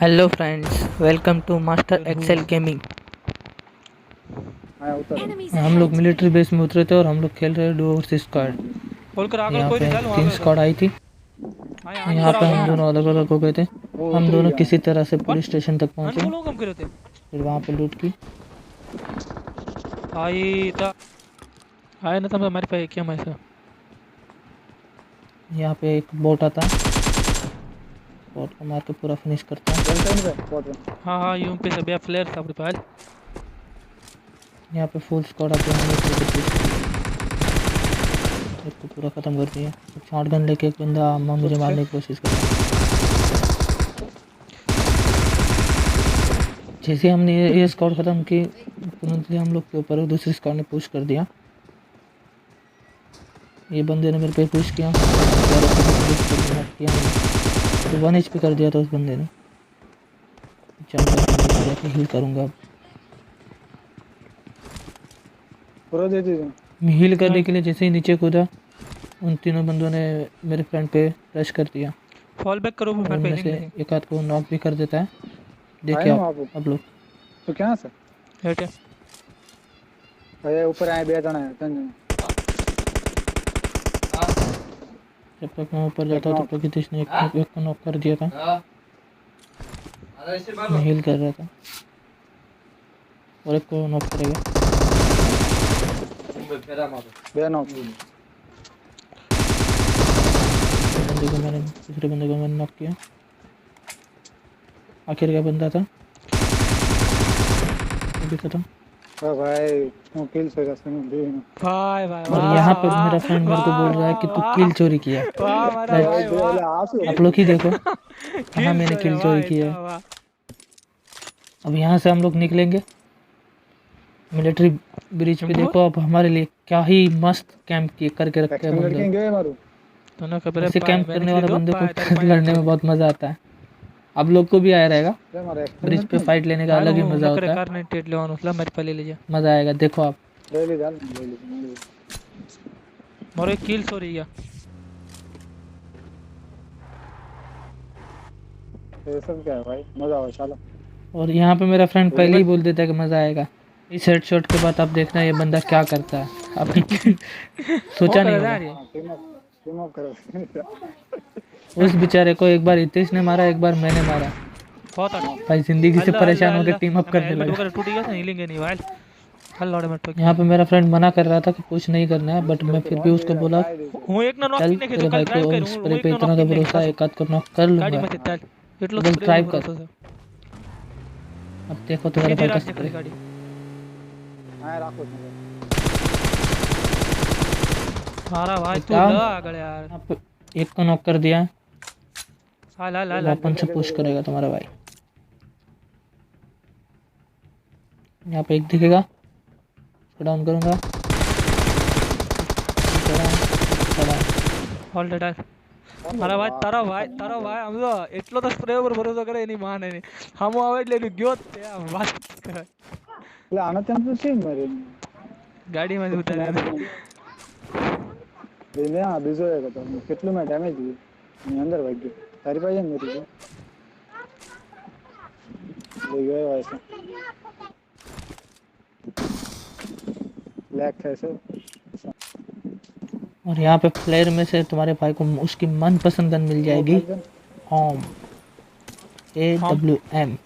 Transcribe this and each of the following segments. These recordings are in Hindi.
Hello friends, welcome to master Excel gaming. हम लोग मिलिट्री बेस में उतरे थे और हम लोग खेल रहे हैं डुओ वर्सेस स्क्वाड। खोलकर आकर यहाँ कोई नहीं पे चल वहाँ 3 पे स्क्वाड आई थी। हाँ यहाँ पे हम दोनों अलग अलग हो गए थे। वो हम उतरी दोनों गया किसी तरह से पुलिस व्हाट स्टेशन तक नन पहुँचे, बोलो कम करे थे फिर वहाँ पे लूट की। आई था आए ना तब हमारे पे क्या मैं ऐसा यहाँ पे एक बोट आता है, बोट को मार के पूरा फिनिश करता है। जनता पे बहुत है। हाँ यूं पे सब फ्लेयर सब पाल यहाँ पे फुल स्क्वाड आते हैं, हम लोग के पीछे एक को पूरा ख़त्म कर दिया। शॉट गन लेके एक बंदा मुझे मारने की कोशिश कर रहा है। जैसे हमने ये स्क्वाड ख़त्म की, तुरंत ही हम लोग के ऊपर दूसरी स्क्वाड ने पुश कर दिया। ये बंदे ने मेरे पे पुश किया, तो 1 HP कर दिया था उस बंदे ने। चल जाके हील करूँगा। पूरा दे दीजिए। मैं हील करने के लिए जैसे ही नीचे कूदा, उन तीनों बंदों ने मेरे फ्रेंड पे रश कर दिया फॉल बैक करो और मेरे पे उनमें हिलिंग से नहीं एक आध को नॉक भी कर देता है। आए देखिए ना आप आप लोग। तो क्या सर हेट है अरे ऊपर आए बे जाना है तंज जब तक मैं ऊपर जाता तब तक किसी ने एक को नॉक कर दिया था। मैं हील कर रहा था और एक को नॉक करेगा। बे नो दूसरे बंदे को मैंने नॉक किया। आखिर का बंदा था, वो भी खत्म। भाई वो किल से जैसे नहीं दे भाई भाई और यहाँ पे मेरा फ्रेंड मेरे को बोल रहा है कि तू किल चोरी किया। वाह हमारा But भाई वाह आप लोग ही देखो कहाँ मैंने किल चोरी किया है। अब यहाँ से हम लोग निकलेंगे मिलिट्री ब्रिज पे। देखो अब हमारे लिए क्या ही मस्त कैंप किए करके रखे हैं एक्सटेंडेड बंदे। किंग है मारू तो ना खबर ऐसे कैंप मैंने करने ले वाले दो बंदे को तेरे लड़ने में बहुत मजा आता है। आप लोग को भी आया रहेगा। ये मारा ब्रिज एक्सटेंडेड पे किंग फाइट लेने का अलग ही मजा नकरे होता है, कार 98 ले आनो मेरे पे ले लीजिए मजा आएगा। देखो आप ले ली डाल ले ली मोरे किल सो रही है ये सब क्या है भाई मजा आओ चलो और यहाँ पे मेरा फ्रेंड पहले ही बोल देता है कि मजा आएगा। इस हेडशॉट के बाद आप देखना ये बंदा क्या करता है। आपने सोचा नहीं होगा। टीम अप करो उस बेचारे को एक बार हितेश ने मारा, एक बार मैंने मारा। बहुत भाई जिंदगी से परेशान होकर टीम अप करने लगा। टूट गया था हिलेंगे नहीं भाई हल लौड़े मत यहाँ पे मेरा फ्रेंड मना कर रहा था कि कुछ नहीं करना है, बट मैं फिर भी उसको बोला हूँ एक ना नॉक चल नहीं तेरे तो भाई कल ड्राइव को करूँ इस हूँ पे एक ना इतना नॉक तो नहीं भरोसा है, एक आध को नॉक कर गाड़ी लूंगा। मत चल इतलो बस स्प्रे ड्राइव कर। भरोसा अब देखो तुम्हारे भाई का स्प्रे। गाड़ी हां राखो मारा भाई तू क्या? ला गले यार यहाँ पे एक को नॉक कर दिया। हाल हाल हाल वापन से पुश करेगा तुम्हारा भाई। यहाँ पे एक दिखेगा, उसको डाउन करूंगा। होल्ड डाल अरे भाई तारा भाई हम तो એટલો તો સ્પ્રે ઉપર ભરોસો કરે એની માં નહીં હમો આવે એટલે એનું ગયો જ તે આ વાત કરે એટલે આના ત્યાં તો છે મારે ગાડી માં ઉતારે એને આ બીજો એક હતો કેટલું મેં ડેમેજ દીધું ની અંદર વાગ્યું તારી પાસે ને મેરી ले गए वैसे लैग थे सर और यहाँ पे फ्लेयर में से तुम्हारे भाई को उसकी मनपसंद गन मिल जाएगी, होम AWM।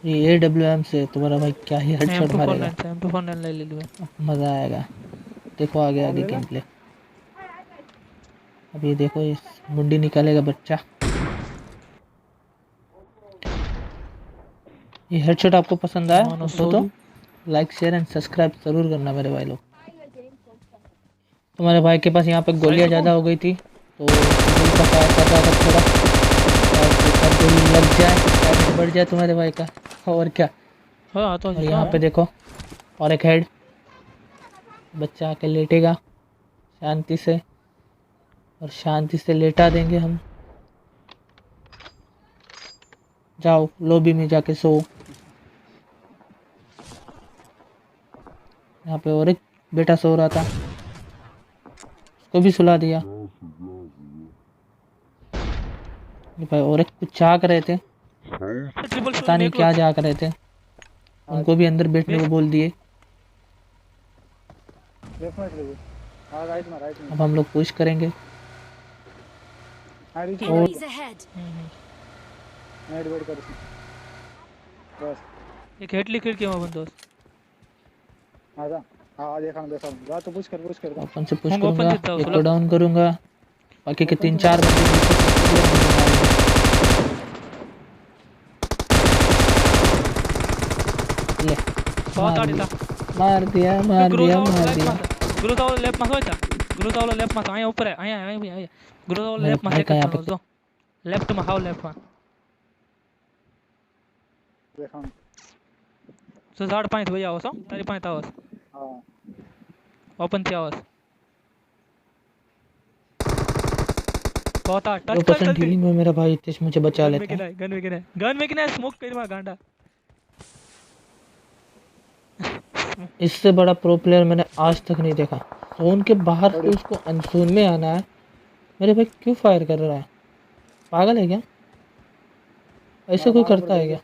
ये AWM से तुम्हारा भाई क्या ही हेडशॉट मारेगा, M249 ले ले लूं मजा आएगा। देखो आगे आगे गेम प्ले। अब ये देखो इस मुंडी निकालेगा बच्चा। ये हेडशॉट आपको पसंद आया दोस्तों तो लाइक शेयर एंड सब्सक्राइब जरूर करना मेरे भाई लोग। तुम्हारे भाई के पास यहाँ पे गोलियाँ ज़्यादा हो गई थी तो गोली का फायर कर रहा था थोड़ा, और गोली लग जाए डैमेज बढ़ जाए तुम्हारे भाई का, और क्या। हां तो और यहाँ पे देखो और एक हेड, बच्चा आके लेटेगा शांति से, और शांति से लेटा देंगे हम। जाओ लॉबी में जाके सो। यहाँ पे और एक बेटा सो रहा था, उसको भी सुला दिया। ये भाई और एक कुछ झाँक रहे थे, ट्रिपल पता नहीं क्या झाँक रहे थे, उनको भी अंदर बैठने को बोल दिए। लेफ्ट में चले हाँ राइट में अब हम लोग पुश करेंगे। हाँ रीच Enemies ahead. नेट वेट कर बस एक हेटली खिड़की में बंदो आजा हाँ देखा जा तो पुश कर ओपन से पुश हम ओपन करूंगा, देता हूँ, एक को सुलभ। डाउन करूंगा, बाकी के ओपन 3-4 बंदे नीचे ले बहुत मार आड़ी दिया था मार दिया मार दिया मार दिया। गुरु तो लेफ्ट में होता गुरु तो लेफ्ट में आया ऊपर है आया गुरु तो मेरे लेफ्ट में भाई का यहाँ देखो पे दो लेफ्ट में हाउ लेफ्ट में देखा सो 5.5 भैया आवस तारी 5 आवस हाँ ओपन थी आवस बहुत टच 2% हीलिंग में मेरा भाई हितेश मुझे बचा लेता है। गन में किना स्मोक करमा गांडा इससे बड़ा प्रो प्लेयर मैंने आज तक नहीं देखा। जोन के बाहर से उसको अनसोन में आना है। मेरे भाई क्यों फायर कर रहा है, पागल है क्या? ऐसे कोई करता है क्या?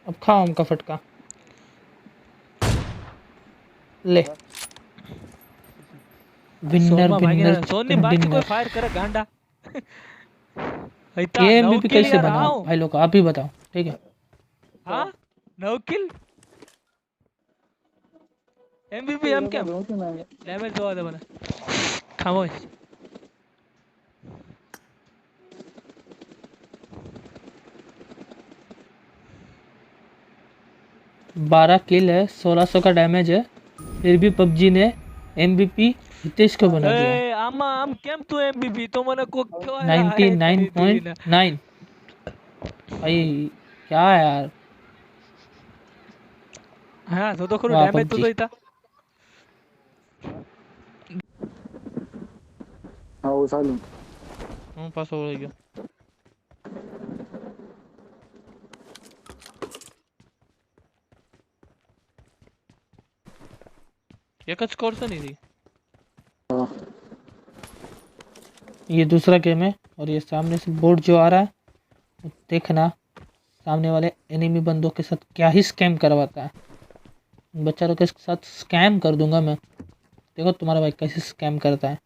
अब खाओ हमका फटका ले। विनर विनर सोनी बाकी कोई फायर करे गांडा ये एमवीपी कैसे बनाओ भाई लोग, आप ही बताओ ठीक है। हां 9 किल एमवीपी हम क्या डैमेज दो दे बना खामोश 12 किल है, 1600 का डैमेज है, फिर भी पबजी ने एमवीपी हितेश को बना दिया। ए आमा आम केम तू एमवीपी तो मने को क्यों 99.9 भाई क्या यार। हां तो करो डैमेज तो था हाँ वो सालू पास हो गया एक स्कोर से नहीं थी। ये दूसरा गेम है और ये सामने से बोर्ड जो आ रहा है देखना, सामने वाले एनिमी बंदों के साथ क्या ही स्कैम करवाता है। बच्चा लोग के साथ स्कैम कर दूंगा मैं, देखो तुम्हारा भाई कैसे स्कैम करता है।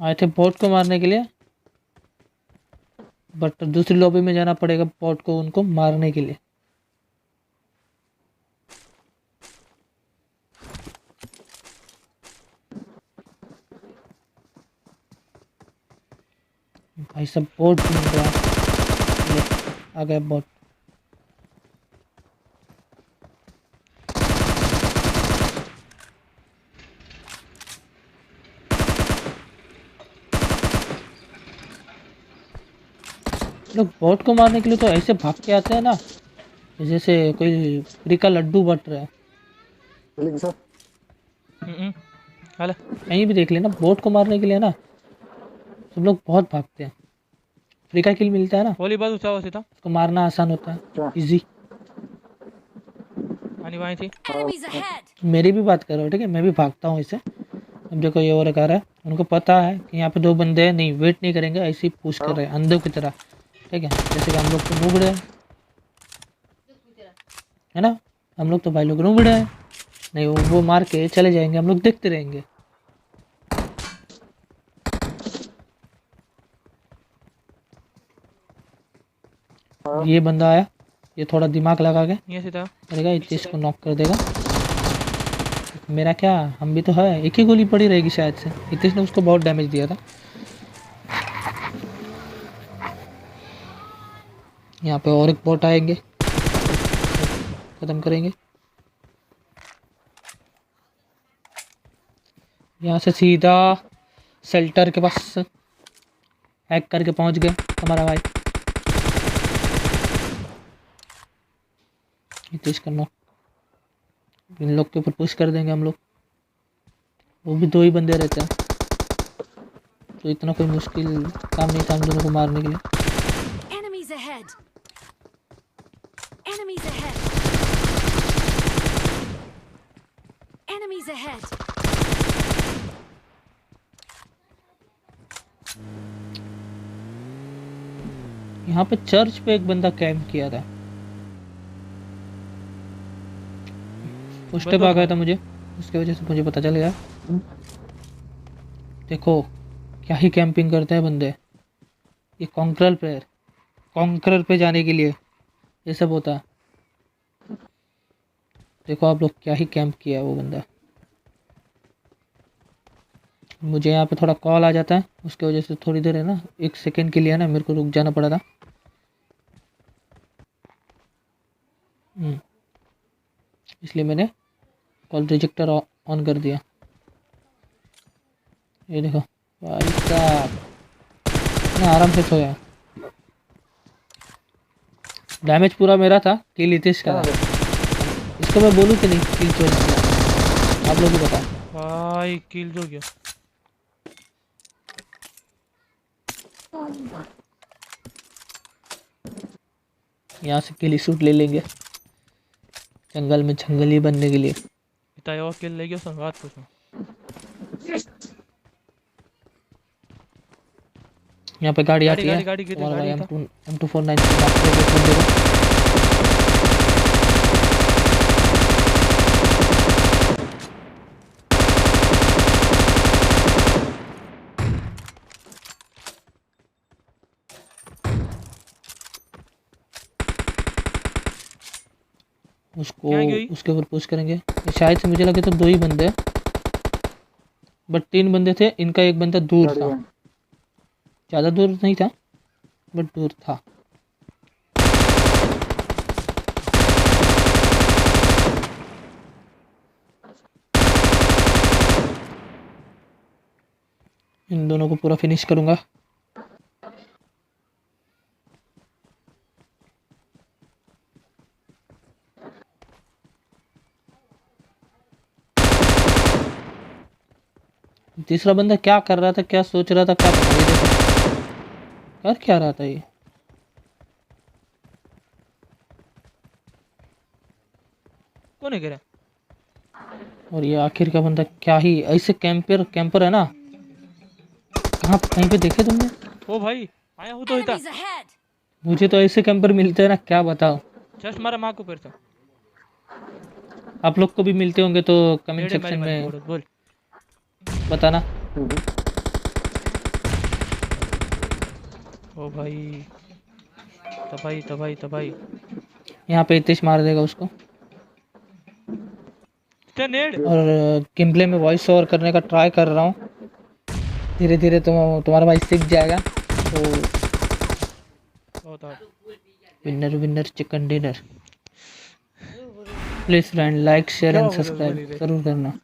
आए थे बॉट को मारने के लिए, बट दूसरी लॉबी में जाना पड़ेगा बॉट को उनको मारने के लिए। भाई सब बॉट ढूंढ रहा है, आ गया बॉट। लोग बॉट को मारने के लिए तो ऐसे भाग के आते हैं ना जैसे कोई फ्री का लड्डू बट रहा है। हाल कहीं भी देख लेना, बॉट को मारने के लिए ना सब लोग बहुत भागते हैं। फ्री का किल मिलता है ना, गोली बाजू चाहो सीधा उसको मारना आसान होता है, इजी। आनी वहीं थी Enemies ahead. मेरी भी बात कर रहा हूँ ठीक है, मैं भी भागता हूँ इससे। अब देखो ये और आ रहा है, उनको पता है कि यहाँ पे 2 बंदे हैं, नहीं वेट नहीं करेंगे, ऐसे ही पुश कर रहे हैं अंधों की तरह ठीक है। जैसे कि हम लोग तो नूबड़े हैं है ना, हम लोग तो भाई लोग नूबड़े हैं, नहीं वो मार के चले जाएंगे, हम लोग देखते रहेंगे। ये बंदा आया, ये थोड़ा दिमाग लगा के ये सीधा करेगा, इस को नॉक कर देगा। मेरा क्या, हम भी तो है, एक ही गोली पड़ी रहेगी शायद से। हितेश ने उसको बहुत डैमेज दिया था। यहाँ पे और एक बॉट आएंगे, खत्म करेंगे। यहाँ से सीधा शेल्टर के पास हैक करके पहुँच गए हमारा भाई हितेश का नॉक। इन लोग के ऊपर पुश कर देंगे हम लोग, वो भी 2 ही बंदे रहते हैं तो इतना कोई मुश्किल काम नहीं था हम दोनों को मारने के लिए। Enemies ahead. Enemies ahead. Enemies ahead. यहाँ पे चर्च पे एक बंदा कैंप किया था, उस टाइप आ गया था मुझे, उसकी वजह से मुझे पता चल गया। देखो क्या ही कैंपिंग करते हैं बंदे, ये कॉन्करर पे जाने के लिए ये सब होता है। देखो आप लोग क्या ही कैंप किया है वो बंदा। मुझे यहाँ पे थोड़ा कॉल आ जाता है, उसकी वजह से थोड़ी देर है ना, 1 सेकंड के लिए ना मेरे को रुक जाना पड़ा था। इसलिए मैंने कॉल रिजेक्टर ऑन कर दिया। ये देखो भाई साहब इतना आराम से सोया। डैमेज पूरा मेरा था, किल हितेश का था। इसको मैं बोलूँ कि नहीं किल चोरी किया, आप लोग ही बताओ। भाई किल जो गया। यहाँ से किल शूट ले लेंगे जंगल में जंगली बनने के लिए। इतना और किल ले गया संगात कुछ ना। यहाँ पे गाड़ी आती है, गाड़ी तुम्हारा भाई गाड़ी था। M249 से बात करके एक बंदे को। उसको क्या गई? उसके ऊपर पुश करेंगे। ये शायद से मुझे लगे तो 2 ही बंदे हैं, बट 3 बंदे थे। इनका एक बंदा दूर था, ज़्यादा दूर नहीं था बट दूर था। इन दोनों को पूरा फिनिश करूंगा। तीसरा बंदा क्या कर रहा था, क्या सोच रहा था, क्या पता। ये देखो कर क्या रहा था ये। कौन है गिरा? और ये आखिर का बंदा क्या ही ऐसे कैंपर है ना, कहाँ कहीं पे देखे तुमने? ओ भाई आया हूँ तो इतना Enemies ahead. मुझे तो ऐसे कैंपर मिलते हैं ना, क्या बताओ। जस्ट मारा माँ को फिर से। आप लोग को भी मिलते होंगे तो कमेंट मेरे सेक्शन मेरे में बोल। बताना। ओ भाई तबाही। यहाँ पे हितेश मार देगा उसको। क्या नेड? और गेमप्ले में वॉइस ओवर करने का ट्राई कर रहा हूँ, धीरे धीरे तुम्हारा भाई सीख जाएगा। तो बहुत hot. Winner chicken dinner. Please friend like share and क्या बोल रहे हो सब्सक्राइब बोली रे? ज़रूर करना।